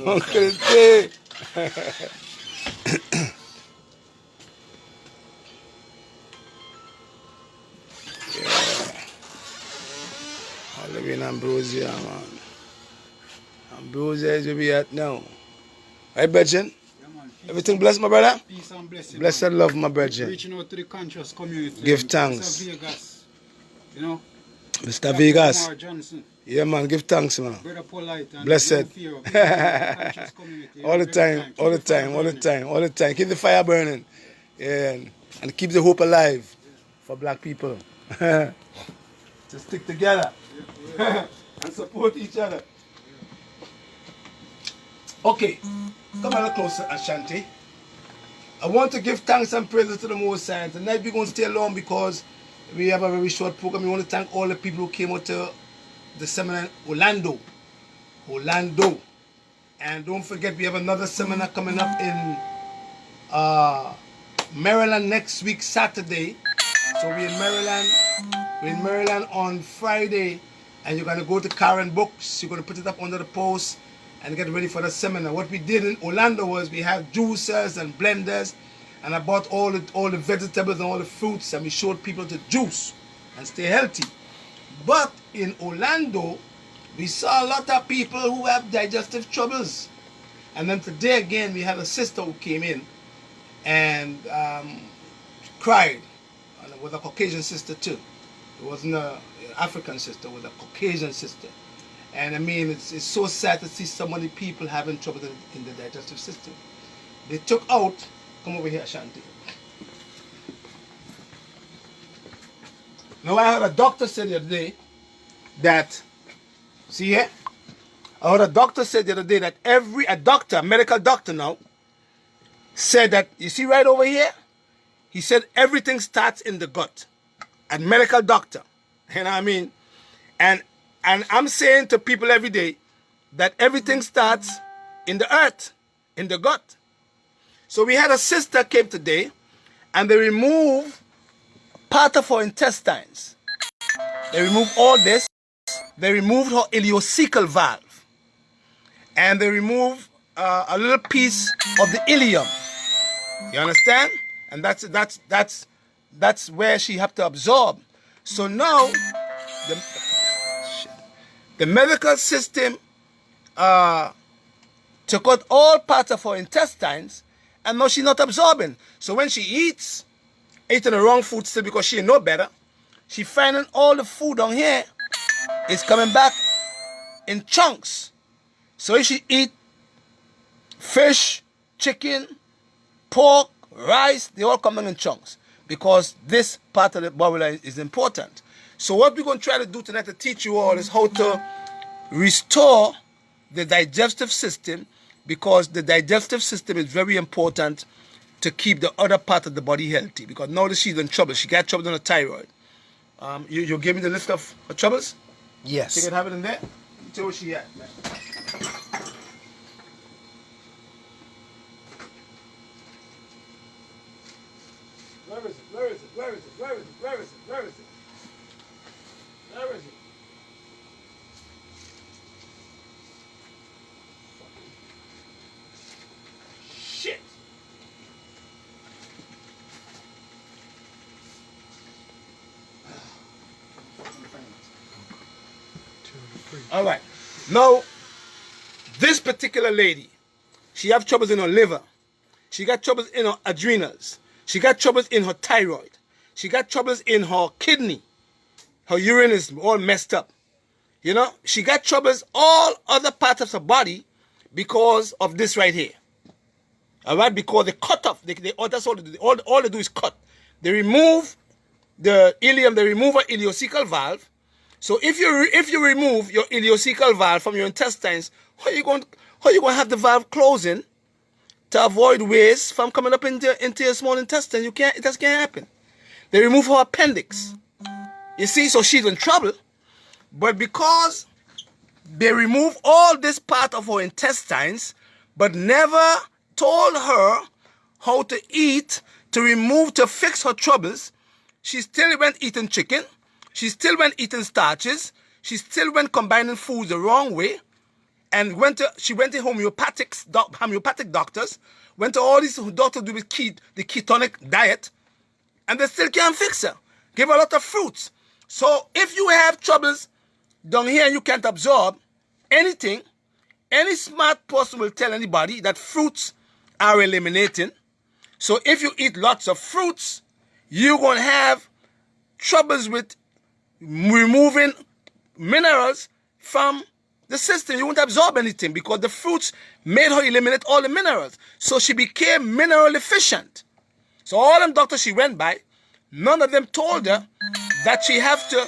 Uncle T. I live in Ambrosia, man. Ambrosia is where we at now. Right, Brethren? Everything blessed, my brother? Peace and blessing. Blessed man. love, my brethren. Reaching out to the conscious community. Give thanks. Mr. Vegas. You know? Mr. Vegas. Omar Johnson. Yeah, man. Give thanks, man. Brother Polite. And Blessed. conscious community. All the time, all the time, all the time, all the time. Keep the fire burning. Yeah, and keep the hope alive for black people. To stick together and support each other. Okay, come a little closer, Ashanti. I want to give thanks and praises to the Most High. Tonight we're going to stay long because we have a very short program. We want to thank all the people who came out to the seminar in Orlando. And don't forget, we have another seminar coming up in Maryland next week, Saturday. So we're in Maryland on Friday, and you're going to go to Karen Books. You're going to put it up under the post and get ready for the seminar. What we did in Orlando was we have juicers and blenders, and I bought all the vegetables and all the fruits, and we showed people to juice and stay healthy. But in Orlando, we saw a lot of people who have digestive troubles. And then today again, we had a sister who came in and cried. And it was a Caucasian sister too. It wasn't an African sister, it was a Caucasian sister. And I mean, it's so sad to see so many people having trouble in the digestive system. They took out, come over here, Ashanti. Now I heard a doctor say the other day that, see here? I heard a doctor say the other day that a medical doctor now, said that, you see right over here? He said everything starts in the gut. A medical doctor, you know what I mean? And I'm saying to people every day that everything starts in the earth, in the gut. So we had a sister came today, and they removed part of her intestines. They removed all this. They removed her ileocecal valve, and they removed a little piece of the ileum. You understand? And that's where she had to absorb. So now the medical system took out all parts of her intestines, and now she's not absorbing. So when she eats, eating the wrong food still because she know better, she finding all the food down here is coming back in chunks. So if she eat fish, chicken, pork, rice, they all come in chunks because this part of the body is important. So what we're going to try to do tonight to teach you all is how to restore the digestive system, because the digestive system is very important to keep the other part of the body healthy. Because now that she's in trouble, she got trouble on the thyroid. You give me the list of troubles? Yes. She can have it in there? Tell where she at, man. Where is it? Where is it? Where is it? Where is it? Where is it? Where is it? Where is it? Shit! All right. Now, this particular lady, she have troubles in her liver. She got troubles in her adrenals. She got troubles in her thyroid. She got troubles in her kidney. Her urine is all messed up. You know, she got troubles all other parts of her body because of this right here. All right, because they cut off. That's all they do. All they do is cut. They remove the ileum. They remove an ileocecal valve. So if you remove your ileocecal valve from your intestines, how you going to have the valve closing to avoid waste from coming up into your small intestine? It just can't happen. They remove her appendix. You see, so she's in trouble. But because they remove all this part of her intestines, but never told her how to eat to fix her troubles, she still went eating chicken. She still went eating starches. She still went combining foods the wrong way. and she went to homeopathic doctors, went to all these doctors do with the ketonic diet, and they still can't fix her. Give her a lot of fruits. So if you have troubles down here and you can't absorb anything, any smart person will tell anybody that fruits are eliminating. So if you eat lots of fruits, you're going to have troubles with removing minerals from the system. You won't absorb anything because the fruits made her eliminate all the minerals. So she became mineral deficient. So all them doctors she went by, none of them told her that she have to,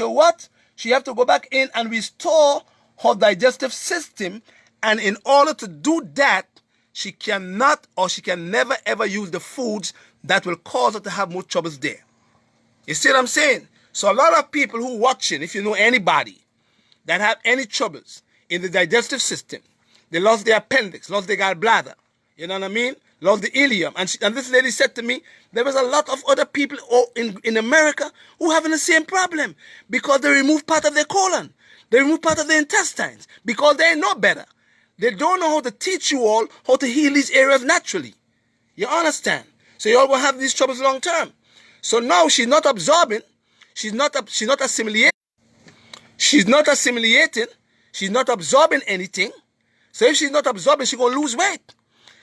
what? She have to go back in and restore her digestive system. And in order to do that, she cannot or she can never ever use the foods that will cause her to have more troubles there. You see what I'm saying? So a lot of people who watching, if you know anybody that have any troubles in the digestive system, they lost their appendix, lost their gallbladder, you know what I mean? Lost the ileum. And this lady said to me, there was a lot of other people in America who having the same problem because they removed part of their colon. They removed part of their intestines because they know better. They don't know how to teach you all how to heal these areas naturally. You understand? So you all will have these troubles long term. So now she's not absorbing. She's not assimilating. She's not assimilating. She's not absorbing anything. So if she's not absorbing, she's going to lose weight.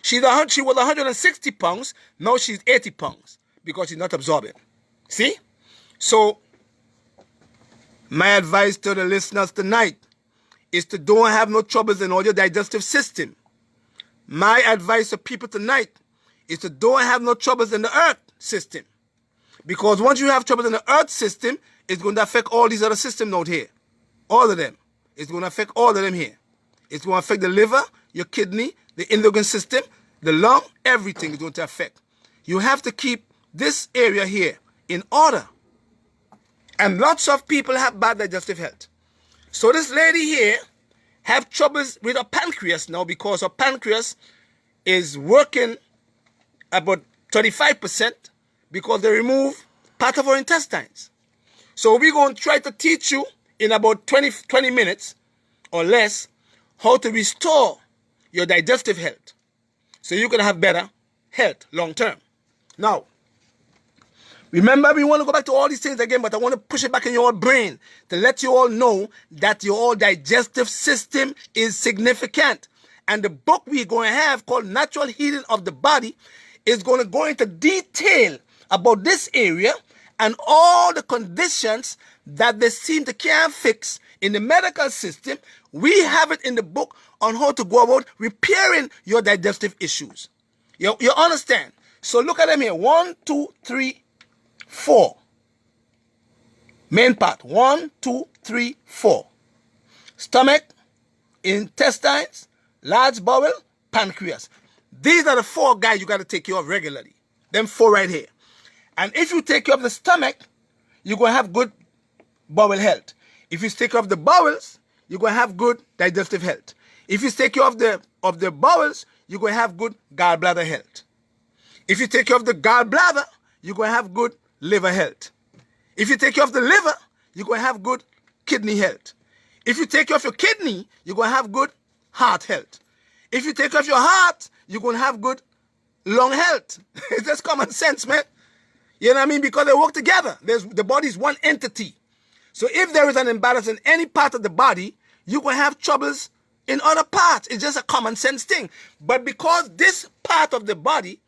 She was 160 pounds. Now she's 80 pounds because she's not absorbing. See? So my advice to the listeners tonight is to don't have no troubles in all your digestive system. My advice to people tonight is to don't have no troubles in the earth system. Because once you have troubles in the earth system, it's going to affect all these other systems out here. All of them. It's going to affect all of them here. It's going to affect the liver, your kidney, the endocrine system, the lung, everything is going to affect. You have to keep this area here in order. And lots of people have bad digestive health. So this lady here have troubles with her pancreas now because her pancreas is working about 35% because they remove part of her intestines. So we're going to try to teach you in about 20 minutes or less how to restore your digestive health so you can have better health long term. Now, remember, we want to go back to all these things again, but I want to push it back in your brain to let you all know that your digestive system is significant. And the book we're going to have called Natural Healing of the Body is going to go into detail about this area and all the conditions that they seem to can't fix in the medical system. We have it in the book on how to go about repairing your digestive issues. You understand? So look at them here. 1, 2, 3, 4. Main part. 1, 2, 3, 4. Stomach, intestines, large bowel, pancreas. These are the 4 guys you got to take care of regularly. Them 4 right here. And if you take care of the stomach, you're going to have good bowel health. If you take care of the bowels, you're going to have good digestive health. If you take care of the bowels, you're going to have good gallbladder health. If you take care of the gallbladder, you're going to have good liver health. If you take care of the liver, you're going to have good kidney health. If you take care of your kidney, you're going to have good heart health. If you take care of your heart, you're going to have good lung health. It's just common sense, man. You know what I mean? Because they work together. The body is one entity. So if there is an imbalance in any part of the body, you're going to have troubles in other parts. It's just a common sense thing. But because this part of the body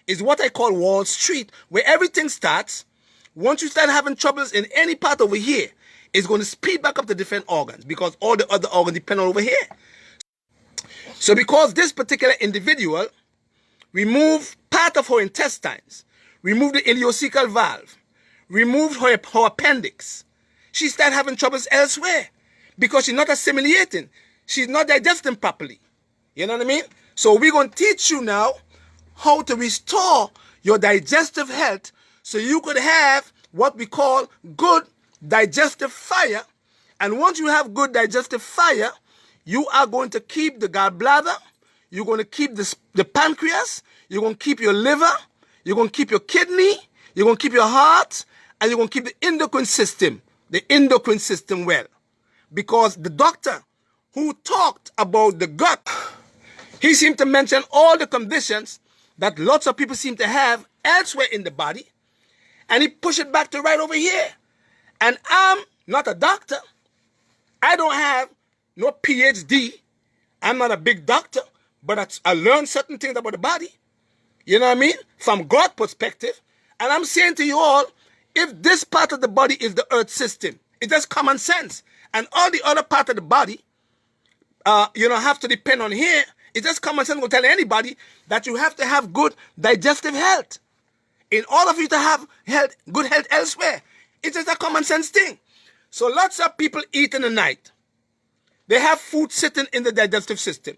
is what I call Wall Street, where everything starts, once you start having troubles in any part over here, it's going to speed back up the different organs because all the other organs depend on over here. So because this particular individual removed part of her intestines, removed the ileocecal valve, removed her appendix, she started having troubles elsewhere because she's not assimilating. She's not digesting properly. You know what I mean? So we're going to teach you now how to restore your digestive health so you could have what we call good digestive fire. And once you have good digestive fire, you are going to keep the gallbladder, you're going to keep the pancreas, you're going to keep your liver, you're going to keep your kidney, you're going to keep your heart, and you're going to keep the endocrine system well. because the doctor who talked about the gut, he seemed to mention all the conditions that lots of people seem to have elsewhere in the body, and he pushed it back to right over here. And I'm not a doctor. I don't have no PhD. I'm not a big doctor, but I learned certain things about the body. You know what I mean? From God's perspective. And I'm saying to you all, if this part of the body is the earth system, it's just common sense. And all the other part of the body, have to depend on here. It's just common sense will tell anybody that you have to have good digestive health. In order for you to have good health elsewhere, it's just a common sense thing. So lots of people eat in the night. They have food sitting in the digestive system.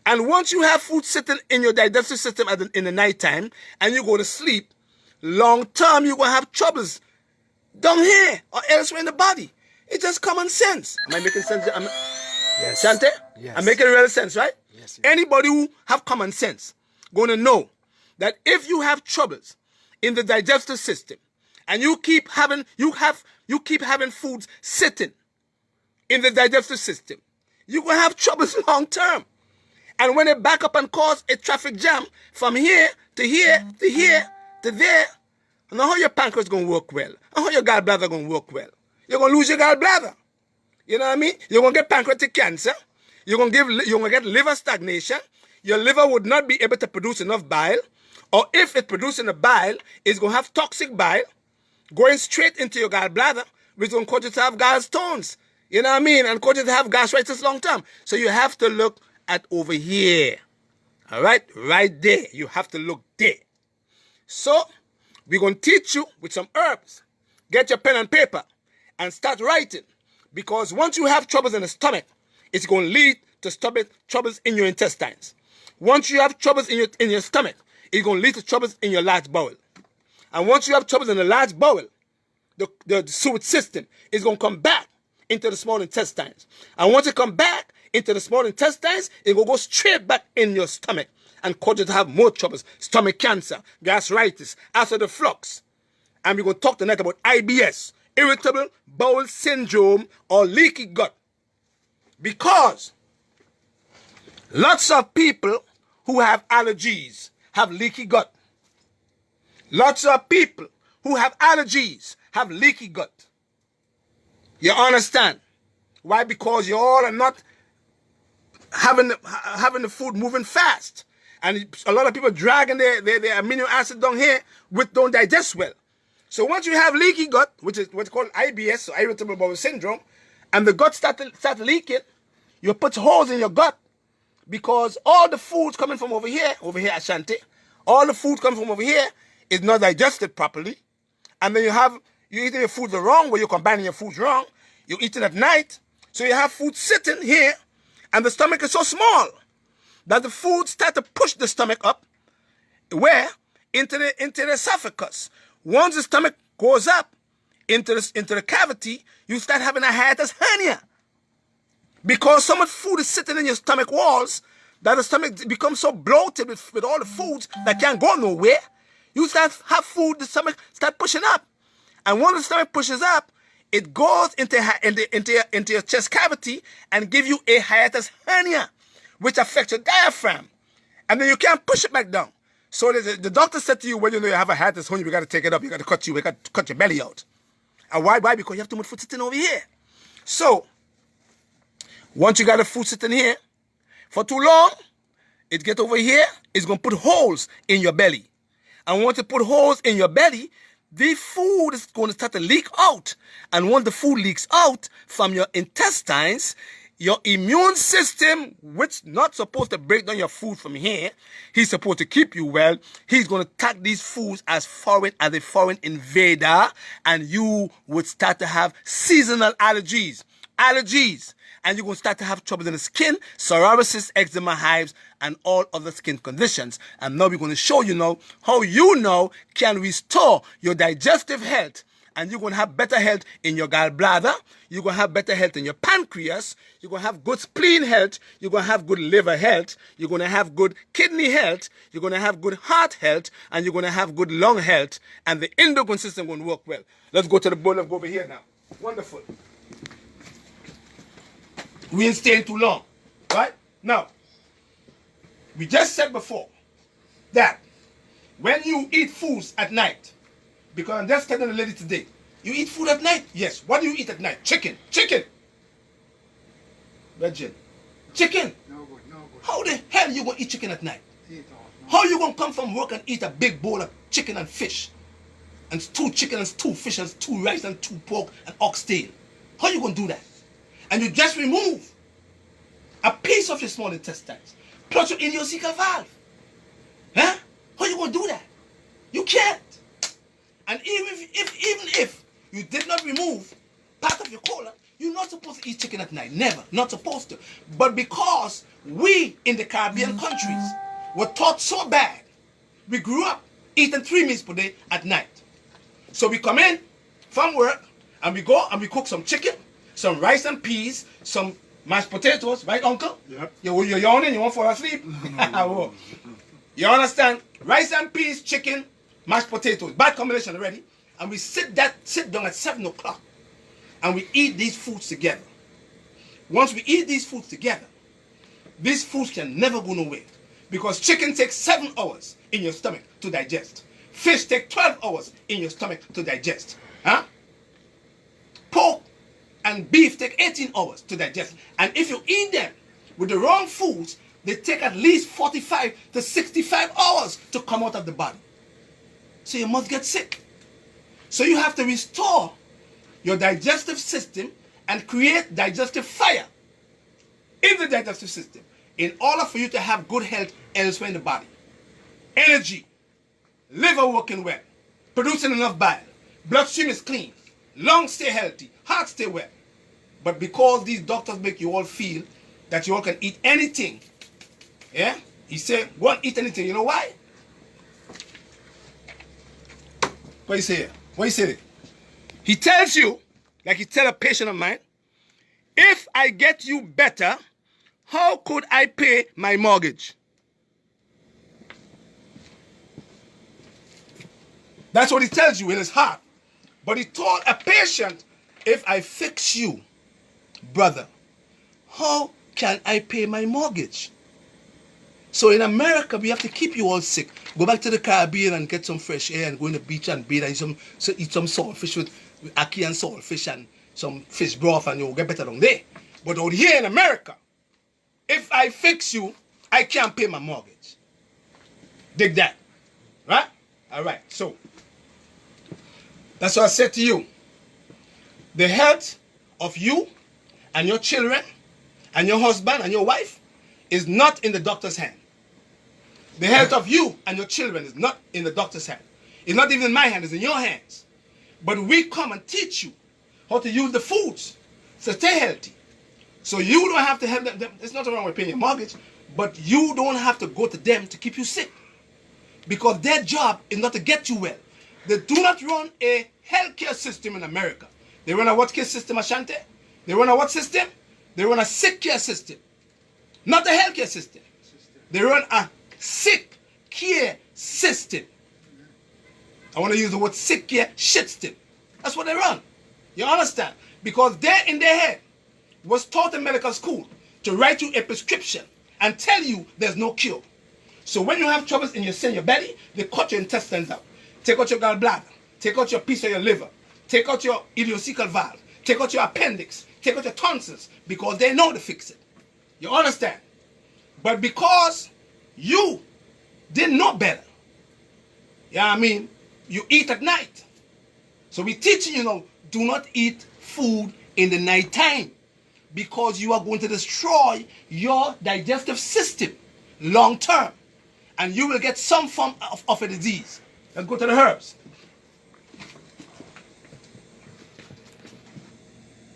And once you have food sitting in your digestive system in the nighttime and you go to sleep, long term you're going to have troubles down here or elsewhere in the body. It's just common sense. Am I making sense? Yes. Shante? Yes. I'm making real sense, right? Yes. Anybody who have common sense going to know that if you have troubles in the digestive system and you keep having foods sitting in the digestive system, you're going to have troubles long term. And when they back up and cause a traffic jam from here to here to here to there, I know how your pancreas going to work well. I know how your gallbladder going to work well. You're going to lose your gallbladder. You know what I mean? You're going to get pancreatic cancer. You're going to get liver stagnation. Your liver would not be able to produce enough bile. Or if it produces enough bile, it's going to have toxic bile going straight into your gallbladder, which is going to cause you to have gallstones. You know what I mean? And cause you to have gastritis long term. So you have to look at over here. All right? Right there. You have to look there. So we're going to teach you with some herbs. Get your pen and paper and start writing. Because once you have troubles in the stomach, it's going to lead to troubles in your intestines. Once you have troubles in your stomach, it's going to lead to troubles in your large bowel. And once you have troubles in the large bowel, the sewage system is going to come back into the small intestines. And once it comes back into the small intestines, it will go straight back in your stomach and cause you to have more troubles. Stomach cancer, gastritis, acid reflux. And we're going to talk tonight about IBS, irritable bowel syndrome, or leaky gut. Because lots of people who have allergies have leaky gut. Lots of people who have allergies have leaky gut. You understand? Why? Because you all are not having the food moving fast. And a lot of people dragging their amino acid down here don't digest well. So once you have leaky gut, which is what's called IBS, or irritable bowel syndrome, and the gut start leaking, you put holes in your gut because all the food's coming from over here Ashanti, all the food coming from over here is not digested properly. And then you're eating your food the wrong way, you're combining your foods wrong, you're eating at night, so you have food sitting here, and the stomach is so small that the food start to push the stomach up, where? Into the esophagus. Once the stomach goes up into the cavity, you start having a hiatus hernia. Because so much food is sitting in your stomach walls that the stomach becomes so bloated with all the foods that can't go nowhere. You start have food, the stomach start pushing up. And when the stomach pushes up, it goes into your chest cavity and give you a hiatus hernia, which affects your diaphragm. And then you can't push it back down. So the doctor said to you, when you know you have a hiatus hernia, we got to take it up. We got to cut your belly out. And why? Because you have too much food sitting over here. So once you got the food sitting here for too long, it get over here, it's going to put holes in your belly. And once it put holes in your belly, the food is going to start to leak out. And once the food leaks out from your intestines, your immune system, which not supposed to break down your food from here, he's supposed to keep you well. He's going to attack these foods as a foreign invader, and you would start to have seasonal allergies. And you're going to start to have trouble in the skin, psoriasis, eczema, hives, and all other skin conditions. And now we're going to show you now how you now can restore your digestive health. And you're going to have better health in your gallbladder. You're going to have better health in your pancreas. You're going to have good spleen health. You're going to have good liver health. You're going to have good kidney health. You're going to have good heart health. And you're going to have good lung health. And the endocrine system going to work well. Let's go to the bowl. Let's go over here now. Wonderful. We ain't staying too long. Right? Now, we just said before that when you eat foods at night, because I'm just telling the lady today, you eat food at night? Yes. What do you eat at night? Chicken. Chicken. Virgin. Chicken. No good, no good. How the hell you gonna eat chicken at night? Eat off, no. How you gonna come from work and eat a big bowl of chicken and fish? And 2 chicken and 2 fish and 2 rice and 2 pork and oxtail. How you gonna do that? And you just remove a piece of your small intestines plus your ileocecal valve. Huh? How you gonna do that? You can't. And even if you did not remove part of your colon, you're not supposed to eat chicken at night. Never. Not supposed to. But because we in the Caribbean countries were taught so bad, we grew up eating 3 meals per day at night. So we come in from work and we go and we cook some chicken, some rice and peas, some mashed potatoes, right, Uncle? Yep. You're yawning, you want to fall asleep? You understand? Rice and peas, chicken, mashed potatoes. Bad combination already. And we sit down at 7 o'clock and we eat these foods together. Once we eat these foods together, these foods can never go nowhere. Because chicken takes 7 hours in your stomach to digest. Fish take 12 hours in your stomach to digest. Huh? Pork and beef take 18 hours to digest. And if you eat them with the wrong foods, they take at least 45 to 65 hours to come out of the body. So you must get sick. So you have to restore your digestive system and create digestive fire in the digestive system in order for you to have good health elsewhere in the body. Energy, liver working well, producing enough bile, bloodstream is clean, lungs stay healthy, heart stay well. But because these doctors make you all feel that you all can eat anything, yeah? He said, go and eat anything. You know why? What he say? What he say? He tells you, like he tell a patient of mine, if I get you better, how could I pay my mortgage? That's what he tells you in his heart. But he told a patient, if I fix you, brother, how can I pay my mortgage? So in America, we have to keep you all sick. Go back to the Caribbean and get some fresh air and go in the beach and bathe and eat some saltfish with ackee and saltfish and some fish broth and you'll get better down there. But out here in America, if I fix you, I can't pay my mortgage. Dig that. Right? All right. So, that's what I said to you. The health of you and your children and your husband and your wife is not in the doctor's hand. The health of you and your children is not in the doctor's hand. It's not even in my hand, it's in your hands. But we come and teach you how to use the foods to stay healthy. So you don't have to help them. There's nothing wrong with paying your mortgage, but you don't have to go to them to keep you sick. Because their job is not to get you well. They do not run a healthcare system in America. They run a what care system, Ashanti? They run a what system? They run a sick care system. Not a healthcare system. They run a sick care system. I want to use the word sick care shit system. That's what they run. You understand? Because they in their head was taught in medical school to write you a prescription and tell you there's no cure. So when you have troubles in your belly, they cut your intestines out. Take out your gallbladder. Take out your piece of your liver. Take out your ileocecal valve. Take out your appendix. Take out your tonsils. Because they know to fix it. You understand? But because you didn't know better, yeah, I mean, you eat at night. So we're teaching you now, do not eat food in the night time. Because you are going to destroy your digestive system long term. And you will get some form of a disease. Let's go to the herbs.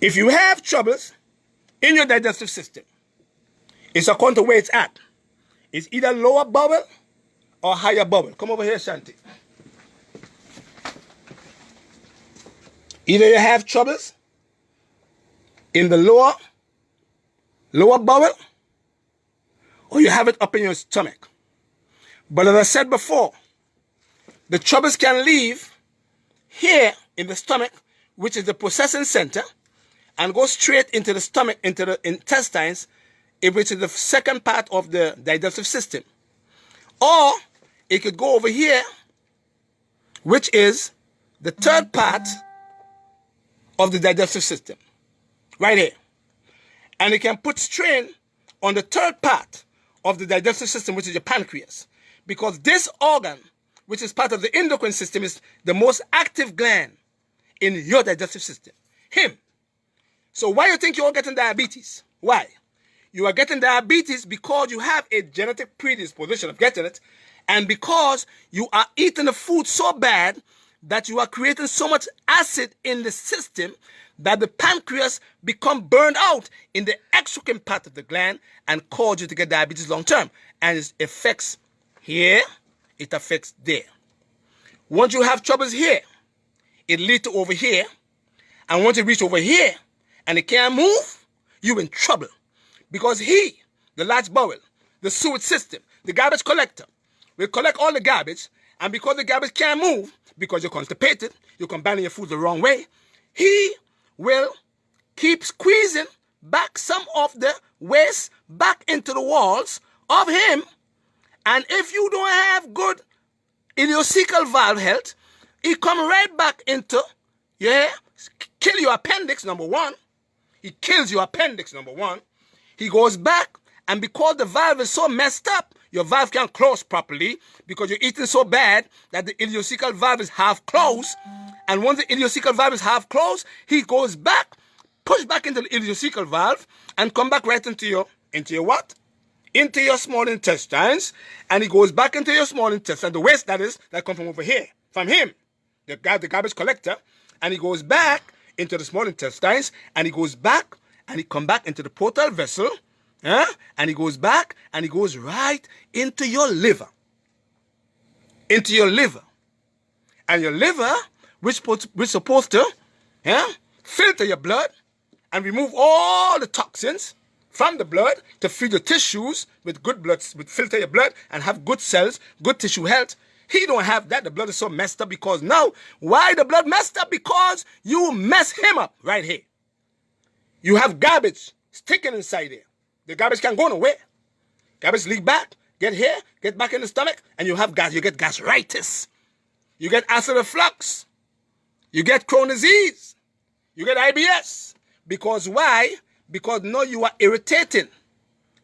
If you have troubles in your digestive system, it's according to where it's at. It's either lower bowel or higher bowel. Come over here, Shanti. Either you have troubles in the lower bowel or you have it up in your stomach. But as I said before, the troubles can leave here in the stomach, which is the processing center, and go straight into the stomach, into the intestines, which is the second part of the digestive system. Or it could go over here, which is the third part of the digestive system, right here. And it can put strain on the third part of the digestive system, which is your pancreas. Because this organ, which is part of the endocrine system, is the most active gland in your digestive system. Him. So why you think you're getting diabetes? Why? You are getting diabetes because you have a genetic predisposition of getting it, and because you are eating the food so bad that you are creating so much acid in the system that the pancreas become burned out in the exocrine part of the gland and cause you to get diabetes long term. And it affects here, it affects there. Once you have troubles here, it leads to over here. And once it reaches over here and it can't move, you're in trouble. Because the large bowel, the sewage system, the garbage collector, will collect all the garbage, and because the garbage can't move, because you're constipated, you're combining your food the wrong way, he will keep squeezing back some of the waste back into the walls of him. And if you don't have good ileocecal valve health, he come right back into, kill your appendix, number one. He kills your appendix, number one. He goes back, and because the valve is so messed up, your valve can't close properly because you're eating so bad that the ileocecal valve is half closed. And once the ileocecal valve is half closed, he goes back, push back into the ileocecal valve, and come back right into your what? Into your small intestines. And he goes back into your small intestine, the waste that comes from over here, from him, the garbage collector. And he goes back into the small intestines, and he goes back, and he come back into the portal vessel, and he goes back, and he goes right into your liver. Into your liver. And your liver, which supposed to filter your blood and remove all the toxins from the blood to feed your tissues with good blood, with filter your blood and have good cells, good tissue health. He don't have that. The blood is so messed up because now, why the blood messed up? Because you mess him up right here. You have garbage sticking inside there. The garbage can't go nowhere. Garbage leak back, get here, get back in the stomach, and you have gas. You get gastritis. You get acid reflux. You get Crohn's disease. You get IBS. Because why? Because now you are irritating.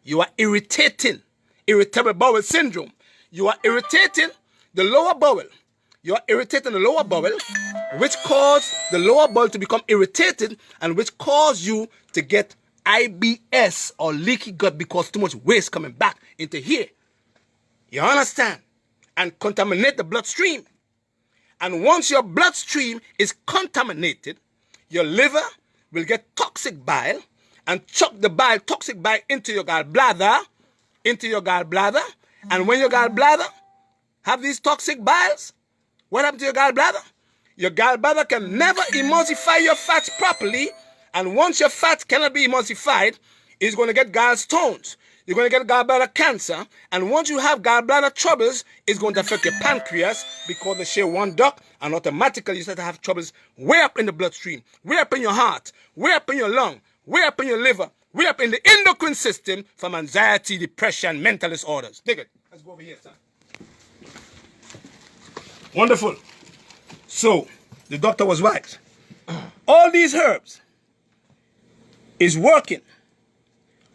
You are irritating. Irritable bowel syndrome. You are irritating the lower bowel. You are irritating the lower bowel, which cause the lower bowel to become irritated and which cause you to get IBS or leaky gut because too much waste coming back into here. You understand? And contaminate the bloodstream. And once your bloodstream is contaminated, your liver will get toxic bile and chuck the toxic bile into your gallbladder, And when your gallbladder have these toxic biles, what happened to your gallbladder? Your gallbladder can never emulsify your fats properly, and once your fats cannot be emulsified, it's going to get gallstones. You're going to get gallbladder cancer, and once you have gallbladder troubles, it's going to affect your pancreas because they share one duct, and automatically you start to have troubles way up in the bloodstream, way up in your heart, way up in your lung, way up in your liver, way up in the endocrine system from anxiety, depression, mental disorders. Dig it. Let's go over here, son. Wonderful. So, the doctor was right. All these herbs is working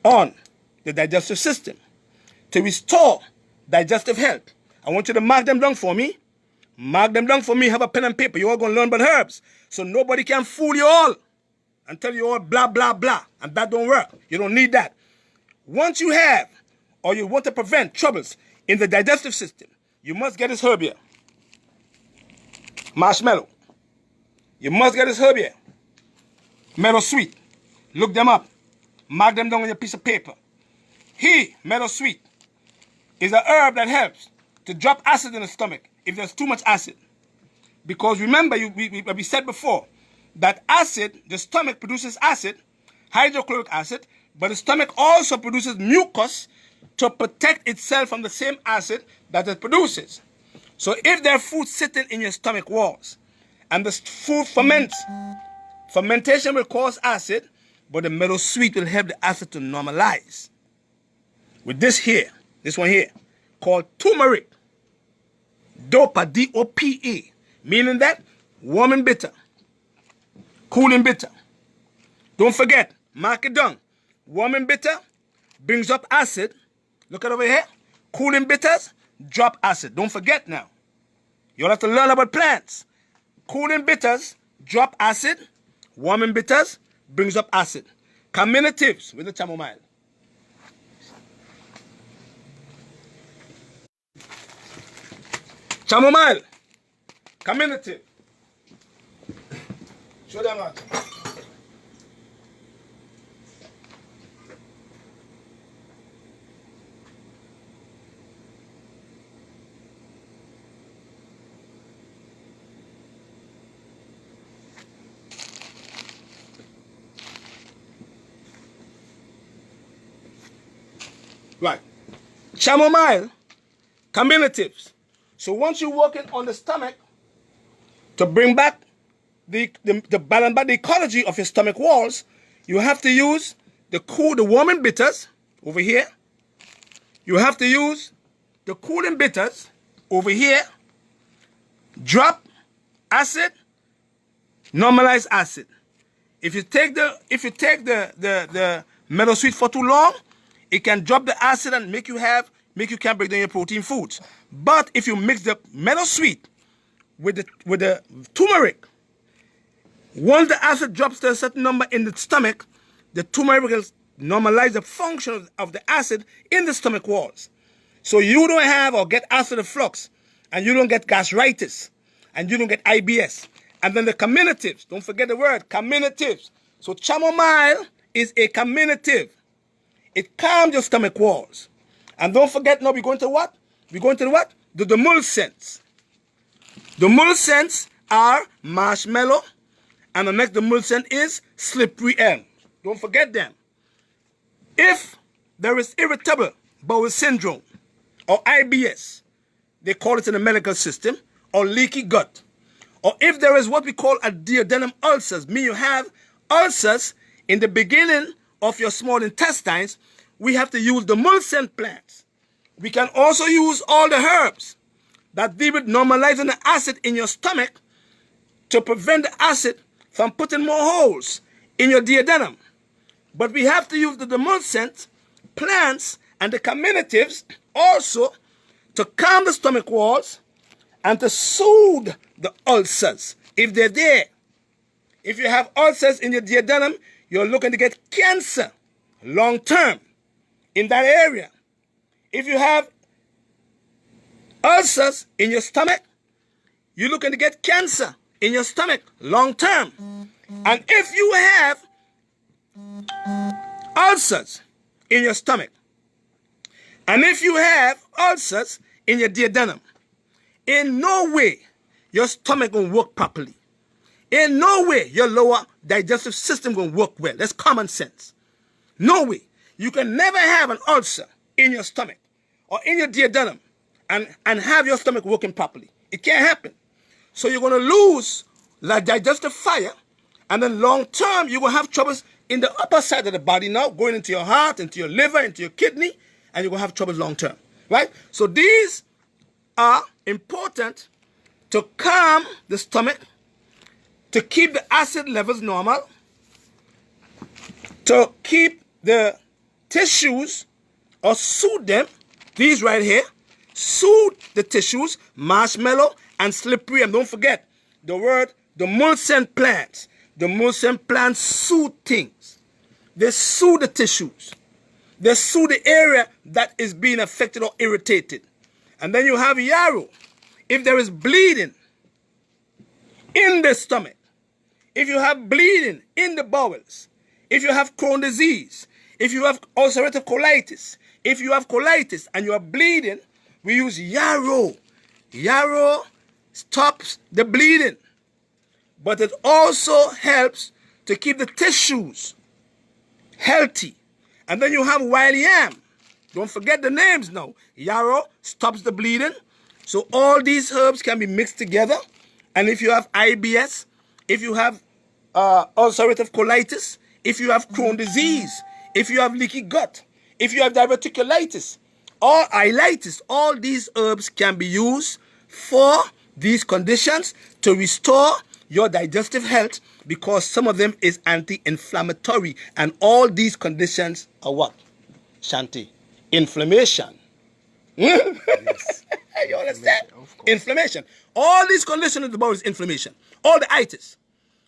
on the digestive system to restore digestive health. I want you to mark them down for me. Mark them down for me. Have a pen and paper. You're all going to learn about herbs. So nobody can fool you all and tell you all blah, blah, blah. And that don't work. You don't need that. Once you have or you want to prevent troubles in the digestive system, you must get this herb here. Marshmallow. You must get this herb here. Meadow sweet. Look them up. Mark them down on your piece of paper. Meadow sweet, is a herb that helps to drop acid in the stomach if there's too much acid. Because remember, we said before, that acid, the stomach produces acid, hydrochloric acid, but the stomach also produces mucus to protect itself from the same acid that it produces. So if there's food sitting in your stomach walls, and the food ferments, fermentation will cause acid, but the meadow sweet will help the acid to normalize. With this one here, called turmeric, DOPA, D-O-P-A, meaning that warm and bitter, cool and bitter. Don't forget, mark it down. Warm and bitter brings up acid. Look at over here. Cool and bitters drop acid. Don't forget now. You'll have to learn about plants. Cool and bitters drop acid. Warm and bitters brings up acid. Carminatives with the chamomile. Chamomile. Carminative. Show them out. Right. Chamomile, carminatives. So once you're working on the stomach to bring back the balance, back the ecology of your stomach walls, you have to use the warm and bitters over here. You have to use the cool and bitters over here. Drop acid, normalize acid. If you take the meadow sweet for too long, it can drop the acid and make you can't break down your protein foods. But if you mix the meadow sweet with the turmeric, once the acid drops to a certain number in the stomach, the turmeric will normalize the function of the acid in the stomach walls. So you don't have or get acid reflux, and you don't get gastritis, and you don't get IBS. And then the carminatives, don't forget the word, carminatives. So chamomile is a carminative. It calms your stomach walls. And don't forget, now we're going to what? We're going to what? The demulcents. The demulcents are marshmallow, and the next demulcent is slippery elm. Don't forget them. If there is irritable bowel syndrome or IBS, they call it in the medical system, or leaky gut, or if there is what we call a duodenum ulcers, meaning you have ulcers in the beginning of your small intestines, we have to use the demulcent plants. We can also use all the herbs that deal with normalizing the acid in your stomach to prevent the acid from putting more holes in your duodenum. But we have to use the demulcent plants and the carminatives also to calm the stomach walls and to soothe the ulcers if they're there. If you have ulcers in your duodenum, you're looking to get cancer long term in that area. If you have ulcers in your stomach, you're looking to get cancer in your stomach long term. And if you have ulcers in your stomach, and if you have ulcers in your duodenum, in no way your stomach will work properly. In no way your lower digestive system will work well. That's common sense. No way. You can never have an ulcer in your stomach or in your duodenum and have your stomach working properly. It can't happen. So you're going to lose the digestive fire, and then long term you're going to have troubles in the upper side of the body now, going into your heart, into your liver, into your kidney, and you're going to have troubles long term. Right? So these are important to calm the stomach, to keep the acid levels normal, to keep the tissues or soothe them. These right here, soothe the tissues, marshmallow and slippery. And don't forget the word, the demulcent plants. The demulcent plants soothe things. They soothe the tissues. They soothe the area that is being affected or irritated. And then you have yarrow. If there is bleeding in the stomach, if you have bleeding in the bowels, if you have Crohn's disease, if you have ulcerative colitis, if you have colitis and you are bleeding, we use yarrow. Yarrow stops the bleeding, but it also helps to keep the tissues healthy. And then you have wild yam. Don't forget the names now. Yarrow stops the bleeding. So all these herbs can be mixed together. And if you have IBS, if you have ulcerative colitis, if you have Crohn's disease, if you have leaky gut, if you have diverticulitis, or ileitis, all these herbs can be used for these conditions to restore your digestive health, because some of them is anti-inflammatory, and all these conditions are what? Shanti? Inflammation. Yes. You understand? Of course. Inflammation. All these conditions of the body is inflammation. All the itis.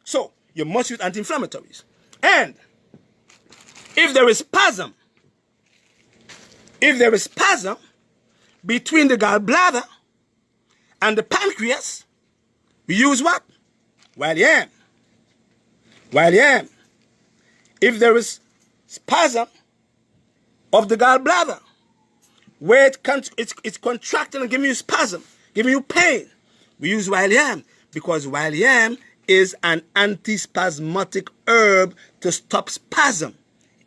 So you must use anti-inflammatories. And if there is spasm between the gallbladder and the pancreas, we use what? Wild yam. Wild yam. If there is spasm of the gallbladder, where it's contracting and giving you spasm, giving you pain, we use wild yam, because wild yam is an antispasmodic herb to stop spasm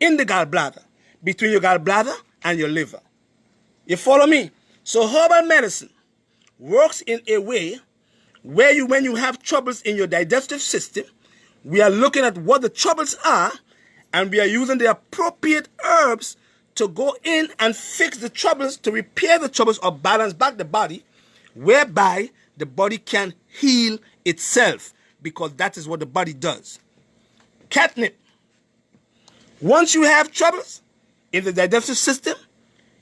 in the gallbladder, between your gallbladder and your liver. You follow me? So herbal medicine works in a way where when you have troubles in your digestive system, we are looking at what the troubles are, and we are using the appropriate herbs to go in and fix the troubles, to repair the troubles or balance back the body, whereby the body can heal itself, because that is what the body does. Catnip. Once you have troubles in the digestive system,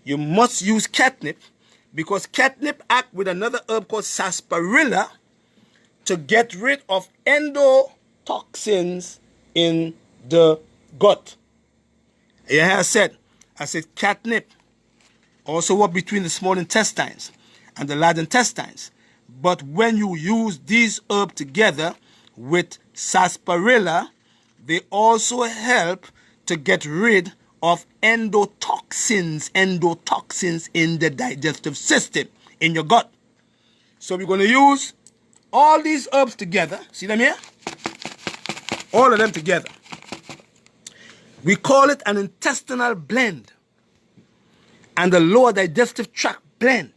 you must use catnip, because catnip acts with another herb called sarsaparilla to get rid of endotoxins in the gut. Yeah, I said catnip also works between the small intestines and the large intestines. But when you use these herbs together with sarsaparilla, they also help to get rid of endotoxins in the digestive system, in your gut. So we're going to use all these herbs together. See them here? All of them together. We call it an intestinal blend and the lower digestive tract blend,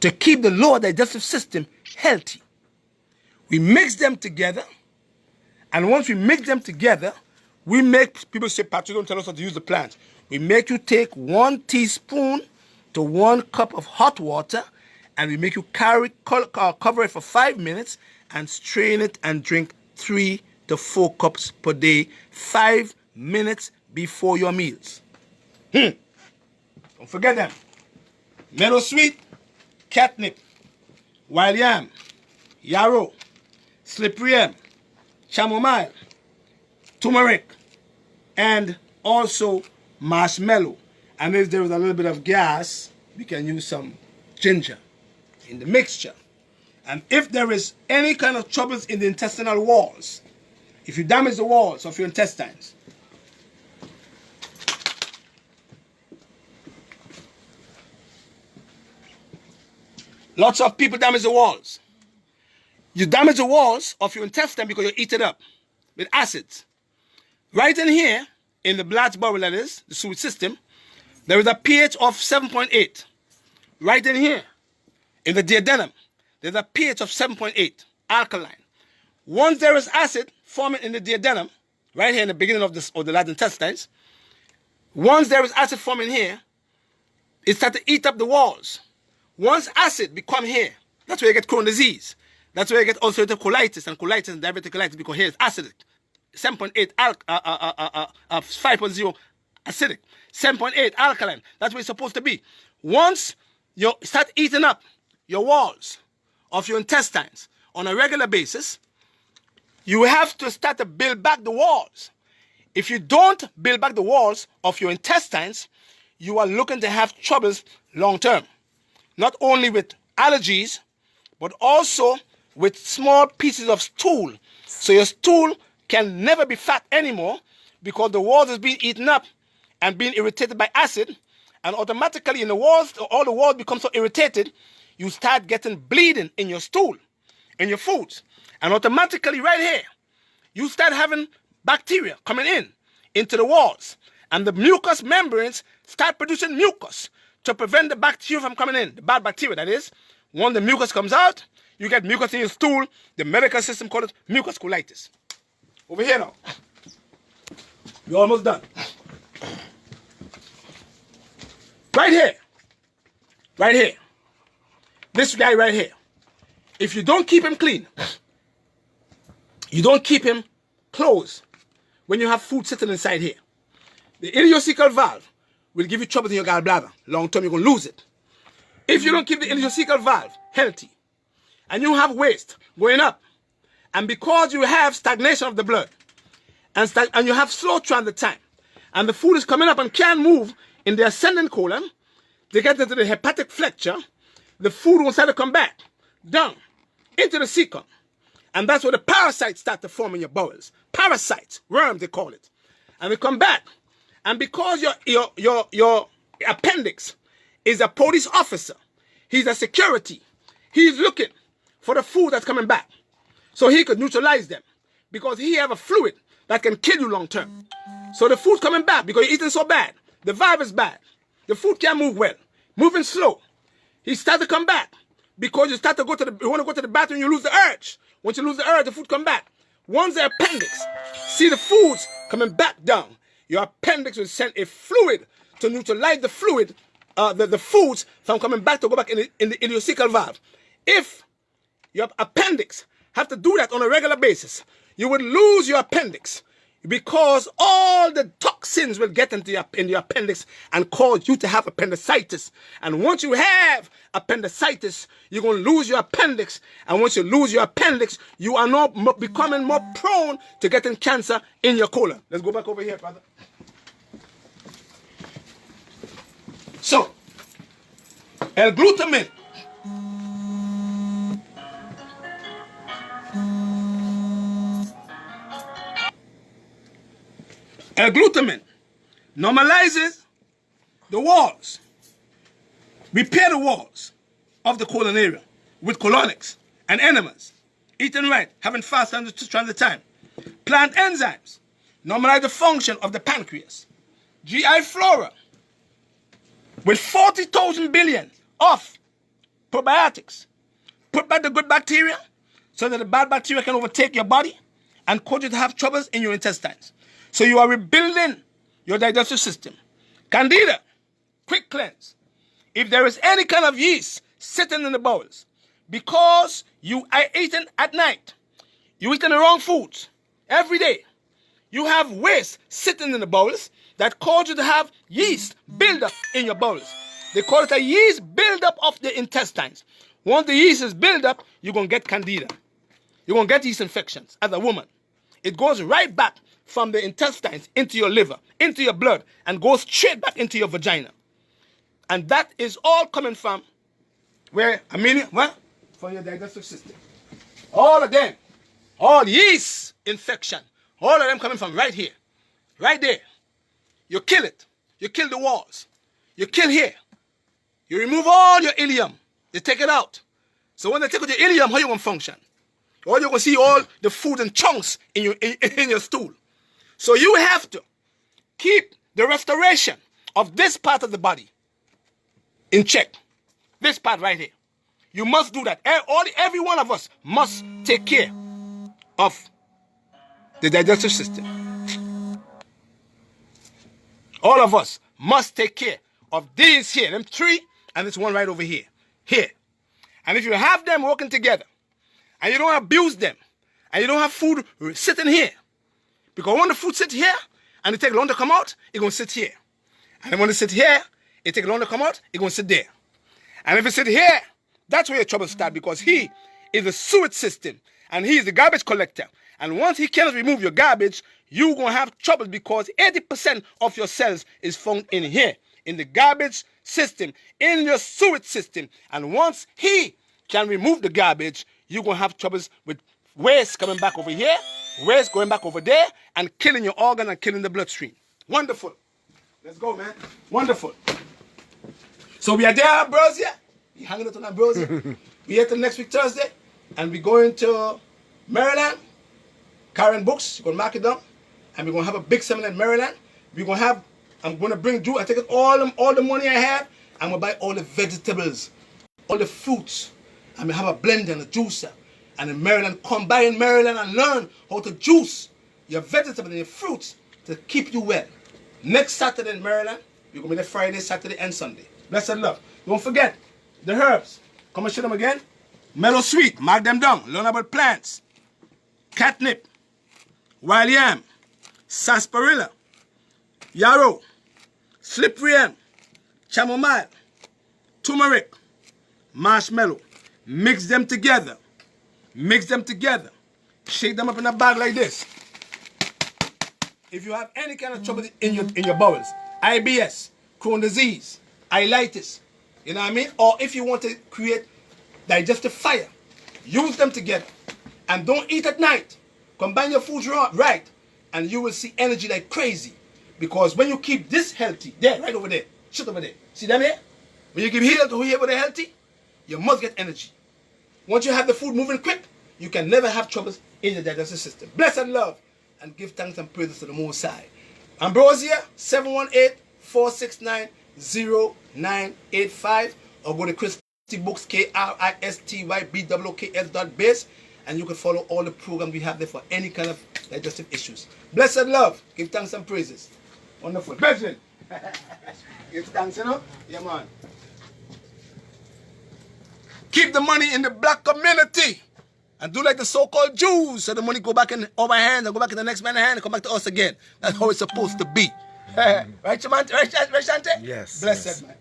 to keep the lower digestive system healthy. We mix them together, and once we mix them together, we make, people say, Patrick, don't tell us how to use the plant. We make you take 1 teaspoon to 1 cup of hot water, and we make you cover it for 5 minutes and strain it and drink 3 to 4 cups per day, 5 minutes before your meals. Don't forget them. Meadowsweet, catnip, wild yam, yarrow, slippery elm, chamomile, turmeric, and also marshmallow. And if there is a little bit of gas, we can use some ginger in the mixture. And if there is any kind of troubles in the intestinal walls, if you damage the walls of your intestines, lots of people damage the walls. You damage the walls of your intestine because you eat it up with acids. Right in here, in the blood bubble, that is, the sewage system, there is a pH of 7.8. Right in here, in the duodenum, there's a pH of 7.8, alkaline. Once there is acid forming in the duodenum, right here in the beginning of the large intestines, once there is acid forming here, it starts to eat up the walls. Once acid become here, that's where you get Crohn's disease. That's where you get ulcerative colitis and diverticulitis, because here is acidic. 7.8 5.0 acidic. 7.8 alkaline. That's where it's supposed to be. Once you start eating up your walls of your intestines on a regular basis, you have to start to build back the walls. If you don't build back the walls of your intestines, you are looking to have troubles long term. Not only with allergies, but also with small pieces of stool. So your stool can never be fat anymore, because the walls is being eaten up and being irritated by acid, and automatically in the walls, all the walls become so irritated, you start getting bleeding in your stool, in your foods. And automatically right here, you start having bacteria coming into the walls. And the mucous membranes start producing mucus to prevent the bacteria from coming in, the bad bacteria, that is. When the mucus comes out, you get mucus in your stool. The medical system calls it mucus colitis. Over here now. We're almost done. Right here. Right here. This guy right here. If you don't keep him clean, you don't keep him closed when you have food sitting inside here, the ileocecal valve will give you trouble in your gallbladder. Long term, you're going to lose it. If you don't keep the ileocecal valve healthy, and you have waste going up, and because you have stagnation of the blood, and you have slow transit time, and the food is coming up and can't move in the ascending colon, they get into the hepatic flexure, the food will start to come back down into the cecum. And that's where the parasites start to form in your bowels. Parasites, worms they call it. And they come back. And because your appendix is a police officer, he's a security, he's looking for the food that's coming back. So he could neutralize them. Because he have a fluid that can kill you long term. So the food's coming back because you're eating so bad. The vibe is bad. The food can't move well. Moving slow. He starts to come back. Because you start to you want to go to the bathroom, you lose the urge. Once you lose the urge, the food come back. Once the appendix see the foods coming back down, your appendix will send a fluid to neutralize the fluid, the foods from coming back to go back in the ileocecal valve. If your appendix have to do that on a regular basis, you would lose your appendix because all the toxins will get into your appendix and cause you to have appendicitis. And once you have appendicitis, you're going to lose your appendix. And once you lose your appendix, you are now becoming more prone to getting cancer in your colon. Let's go back over here, brother. So, L-glutamine. L-glutamine normalizes the walls, repair the walls of the colon area with colonics and enemas, eating right, having fast transit time. Plant enzymes normalize the function of the pancreas. GI flora with 40,000 billion of probiotics put back the good bacteria so that the bad bacteria can overtake your body and cause you to have troubles in your intestines. So you are rebuilding your digestive system. Candida, quick cleanse. If there is any kind of yeast sitting in the bowels, because you are eating at night, you're eating the wrong foods every day, you have waste sitting in the bowels that cause you to have yeast build up in your bowels. They call it a yeast buildup of the intestines. Once the yeast is built up, you're going to get candida. You're going to get yeast infections as a woman. It goes right back from the intestines into your liver, into your blood, and goes straight back into your vagina. And that is all coming from where? What? From your digestive system. All of them. All yeast infection. All of them coming from right here. Right there. You kill it. You kill the walls. You kill here. You remove all your ileum. You take it out. So when they take out your ileum, how you going to function? Or you're going to see all the food and chunks in your stool. So you have to keep the restoration of this part of the body in check. This part right here. You must do that. Every one of us must take care of the digestive system. All of us must take care of these here, them three, and this one right over here. Here. And if you have them working together, and you don't abuse them, and you don't have food sitting here, because when the food sits here, and it takes long to come out, it's going to sit here. And when it sits here, it takes long to come out, it's going to sit there. And if it sits here, that's where your trouble starts, because he is the sewage system, and he is the garbage collector. And once he cannot remove your garbage, you're going to have trouble because 80% of your cells is found in here, in the garbage system, in your sewage system. And once he can remove the garbage, you're going to have troubles with waste coming back over here, waste going back over there, and killing your organ and killing the bloodstream. Wonderful. Let's go, man. Wonderful. So we are there, Ambrosia. We're hanging out on Ambrosia. We're here till next week, Thursday. And we're going to Maryland. Karen Books, you're going to mark it down. And we're going to have a big seminar in Maryland. We're going to have, I'm going to bring I take all the money I have. I'm going to buy all the vegetables, all the fruits. I'm going to have a blender and a juicer. And in Maryland, come by in Maryland and learn how to juice your vegetables and your fruits to to keep you well. Next Saturday in Maryland, we're going to be there Friday, Saturday, and Sunday. Blessed love. Don't forget the herbs. Come and show them again. Mellow sweet, mark them down. Learn about plants. Catnip, wild yam, sarsaparilla, yarrow, slippery elm, chamomile, turmeric, marshmallow. Mix them together. Mix them together. Shake them up in a bag like this. If you have any kind of trouble in your bowels, IBS, Crohn's disease, ileitis, you know what I mean? Or if you want to create digestive fire, use them together. And don't eat at night. Combine your foods right, and you will see energy like crazy. Because when you keep this healthy, there, right over there, shit over there, see them here? When you keep here with the healthy, you must get energy. Once you have the food moving quick, you can never have troubles in the digestive system. Blessed love, and give thanks and praises to the Most High. Ambrosia, 718-469-0985, or go to Christy Books, KRISTYBWKS.biz, and you can follow all the programs we have there for any kind of digestive issues. Blessed love, give thanks and praises. Wonderful. Brethren, give thanks, you know? Yeah, man. Keep the money in the black community. And do like the so-called Jews, so the money go back in our hands and go back in the next man's hand and come back to us again. That's how it's supposed to be. Right, Shante? Yes. Blessed, yes. man.